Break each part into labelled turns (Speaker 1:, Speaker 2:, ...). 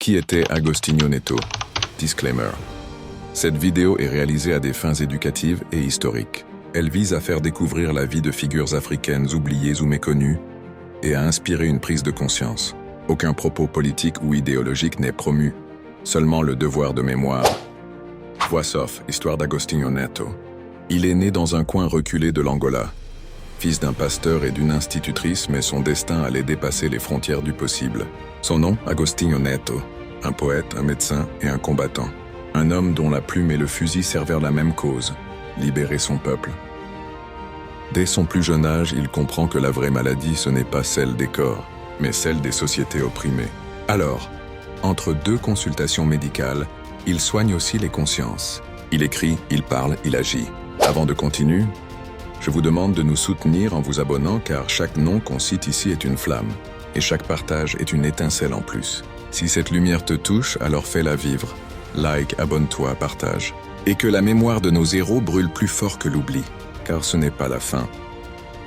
Speaker 1: Qui était Agostinho Neto? Disclaimer. Cette vidéo est réalisée à des fins éducatives et historiques. Elle vise à faire découvrir la vie de figures africaines oubliées ou méconnues et à inspirer une prise de conscience. Aucun propos politique ou idéologique n'est promu, seulement le devoir de mémoire. Voice off, histoire d'Agostinho Neto. Il est né dans un coin reculé de l'Angola. Fils d'un pasteur et d'une institutrice, mais son destin allait dépasser les frontières du possible. Son nom, Agostinho Neto, un poète, un médecin et un combattant. Un homme dont la plume et le fusil servèrent la même cause, libérer son peuple. Dès son plus jeune âge, il comprend que la vraie maladie, ce n'est pas celle des corps, mais celle des sociétés opprimées. Alors, entre deux consultations médicales, il soigne aussi les consciences. Il écrit, il parle, il agit. Avant de continuer, je vous demande de nous soutenir en vous abonnant car chaque nom qu'on cite ici est une flamme et chaque partage est une étincelle en plus. Si cette lumière te touche, alors fais-la vivre. Like, abonne-toi, partage. Et que la mémoire de nos héros brûle plus fort que l'oubli, car ce n'est pas la fin.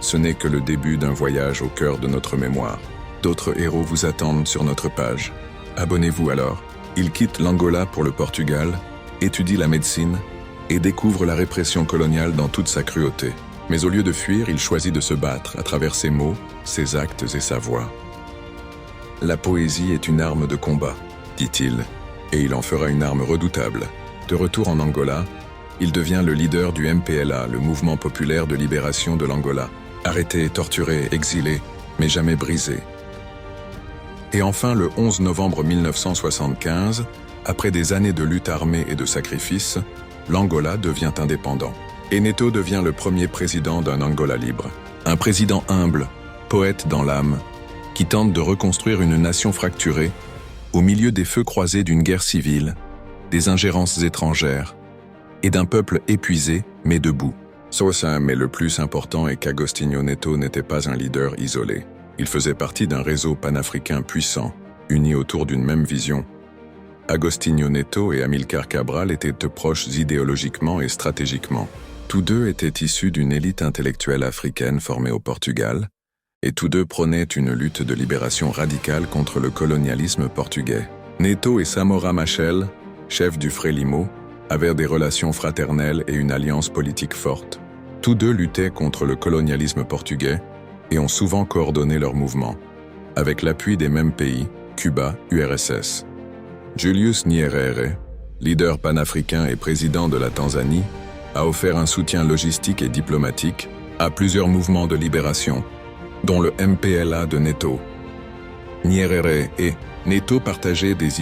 Speaker 1: Ce n'est que le début d'un voyage au cœur de notre mémoire. D'autres héros vous attendent sur notre page. Abonnez-vous alors. Il quitte l'Angola pour le Portugal, étudie la médecine et découvre la répression coloniale dans toute sa cruauté. Mais au lieu de fuir, il choisit de se battre à travers ses mots, ses actes et sa voix. La poésie est une arme de combat, dit-il, et il en fera une arme redoutable. De retour en Angola, il devient le leader du MPLA, le mouvement populaire de libération de l'Angola. Arrêté, torturé, exilé, mais jamais brisé. Et enfin, le 11 novembre 1975, après des années de lutte armée et de sacrifices, l'Angola devient indépendant. Et Neto devient le premier président d'un Angola libre. Un président humble, poète dans l'âme, qui tente de reconstruire une nation fracturée au milieu des feux croisés d'une guerre civile, des ingérences étrangères et d'un peuple épuisé mais debout. Mais le plus important est qu'Agostinho Neto n'était pas un leader isolé. Il faisait partie d'un réseau panafricain puissant, uni autour d'une même vision. Agostinho Neto et Amilcar Cabral étaient proches idéologiquement et stratégiquement. Tous deux étaient issus d'une élite intellectuelle africaine formée au Portugal, et tous deux prônaient une lutte de libération radicale contre le colonialisme portugais. Neto et Samora Machel, chef du Frélimo, avaient des relations fraternelles et une alliance politique forte. Tous deux luttaient contre le colonialisme portugais et ont souvent coordonné leurs mouvements, avec l'appui des mêmes pays, Cuba, URSS. Julius Nyerere, leader panafricain et président de la Tanzanie, a offert un soutien logistique et diplomatique à plusieurs mouvements de libération, dont le MPLA de Neto. Nyerere et Neto partageaient des